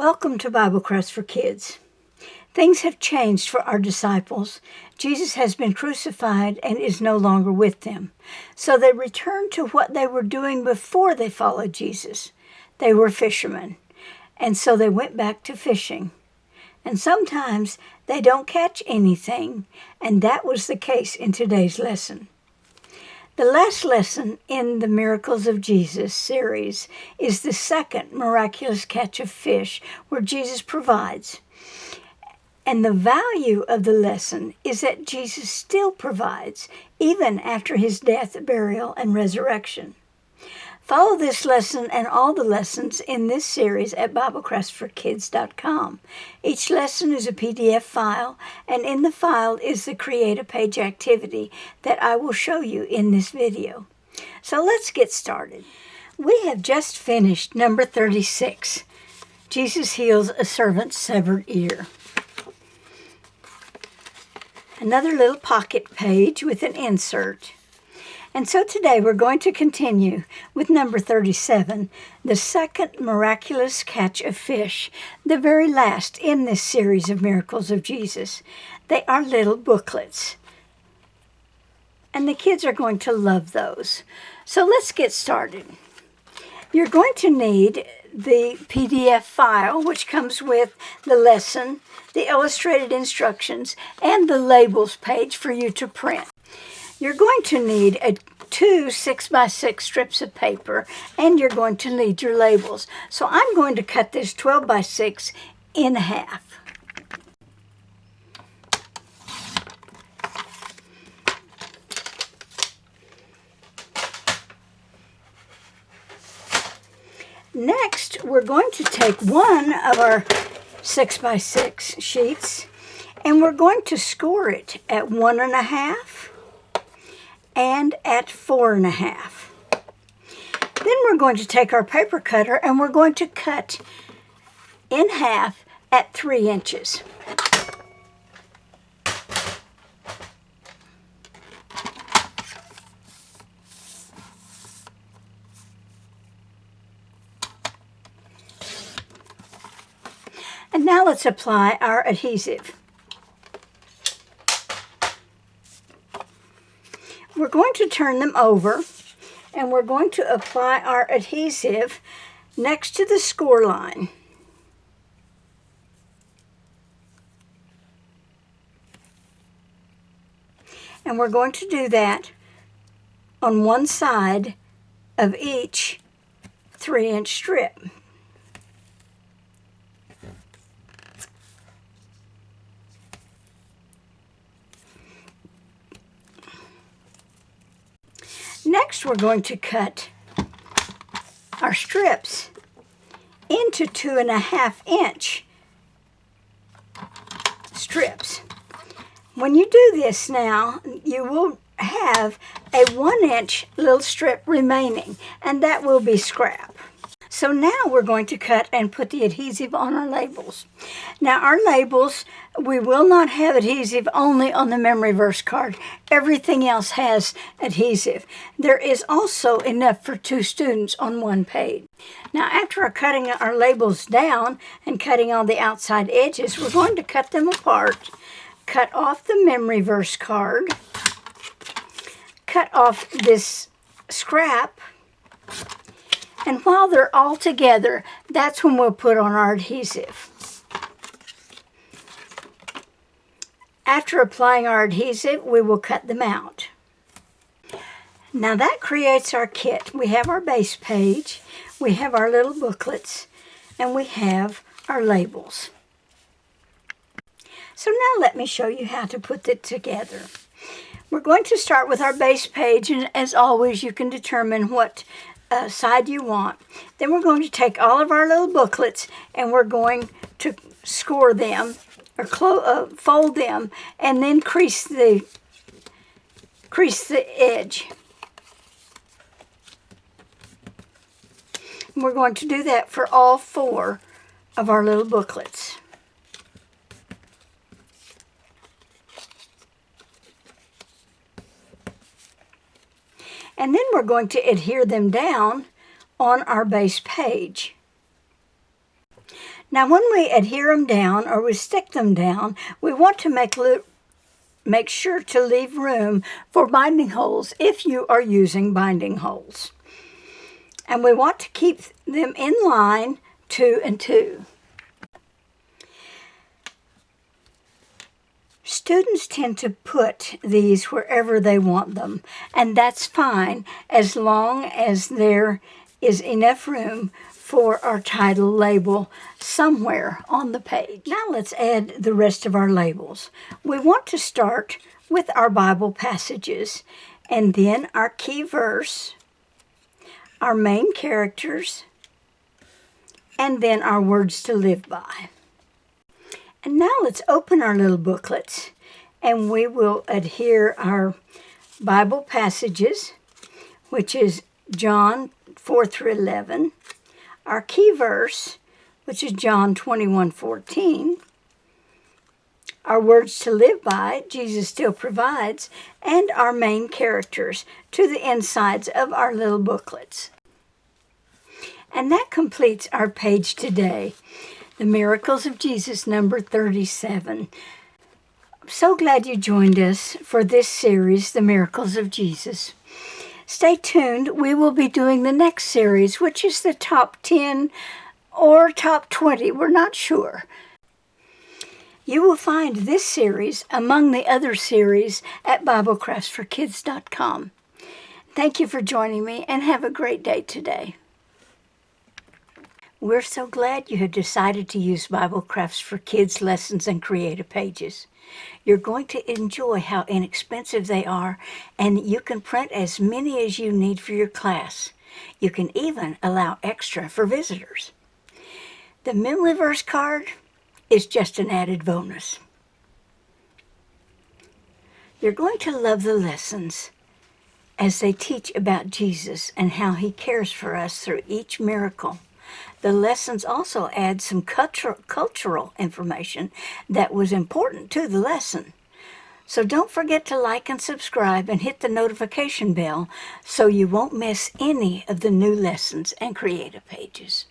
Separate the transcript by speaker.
Speaker 1: Welcome to Bible Crafts for Kids. Things have changed for our disciples. Jesus has been crucified and is no longer with them. So they returned to what they were doing before they followed Jesus. They were fishermen, and so they went back to fishing. And sometimes they don't catch anything, and that was the case in today's lesson. The last lesson in the Miracles of Jesus series is the second miraculous catch of fish where Jesus provides. And the value of the lesson is that Jesus still provides, even after his death, burial, and resurrection. Follow this lesson and all the lessons in this series at BibleCraftsForKids.com. Each lesson is a PDF file, and in the file is the Create a Page activity that I will show you in this video. So let's get started. We have just finished number 36. Jesus heals a servant's severed ear. Another little pocket page with an insert. And so today we're going to continue with number 37, the second miraculous catch of fish, the very last in this series of Miracles of Jesus. They are little booklets, and the kids are going to love those. So let's get started. You're going to need the PDF file, which comes with the lesson, the illustrated instructions, and the labels page for you to print. You're going to need two 6x6 strips of paper, and you're going to need your labels. So I'm going to cut this 12x6 in half. Next, we're going to take one of our 6x6 sheets, and we're going to score it at 1.5 and at 4.5. Then we're going to take our paper cutter and we're going to cut in half at 3 inches. And now let's apply our adhesive. We're going to turn them over, and we're going to apply our adhesive next to the score line. And we're going to do that on one side of each 3-inch strip. Next, we're going to cut our strips into 2.5-inch strips. When you do this now, you will have a 1-inch little strip remaining, and that will be scrap. So now we're going to cut and put the adhesive on our labels. Now our labels, we will not have adhesive only on the memory verse card. Everything else has adhesive. There is also enough for 2 students on 1 page. Now after cutting our labels down and cutting all the outside edges, we're going to cut them apart. Cut off the memory verse card. Cut off this scrap. And while they're all together, that's when we'll put on our adhesive. After applying our adhesive, we will cut them out. Now that creates our kit. We have our base page, we have our little booklets, and we have our labels. So now let me show you how to put it together. We're going to start with our base page, and as always, you can determine what side you want. Then we're going to take all of our little booklets and we're going to score them or fold them and then crease the edge. And we're going to do that for all 4 of our little booklets. And then we're going to adhere them down on our base page. Now, when we adhere them down or we stick them down, we want to make sure to leave room for binding holes if you are using binding holes. And we want to keep them in line 2 and 2. Students tend to put these wherever they want them, and that's fine as long as there is enough room for our title label somewhere on the page. Now let's add the rest of our labels. We want to start with our Bible passages, and then our key verse, our main characters, and then our words to live by. And now let's open our little booklets, and we will adhere our Bible passages, which is John 4 through 11, our key verse, which is John 21:14, our words to live by, Jesus still provides, and our main characters to the insides of our little booklets. And that completes our page today. The Miracles of Jesus, number 37. I'm so glad you joined us for this series, The Miracles of Jesus. Stay tuned. We will be doing the next series, which is the top 10 or top 20. We're not sure. You will find this series among the other series at BibleCraftsForKids.com. Thank you for joining me, and have a great day today. We're so glad you have decided to use Bible Crafts for Kids lessons and creative pages. You're going to enjoy how inexpensive they are, and you can print as many as you need for your class. You can even allow extra for visitors. The memory verse card is just an added bonus. You're going to love the lessons as they teach about Jesus and how he cares for us through each miracle. The lessons also add some cultural information that was important to the lesson. So don't forget to like and subscribe and hit the notification bell so you won't miss any of the new lessons and creative pages.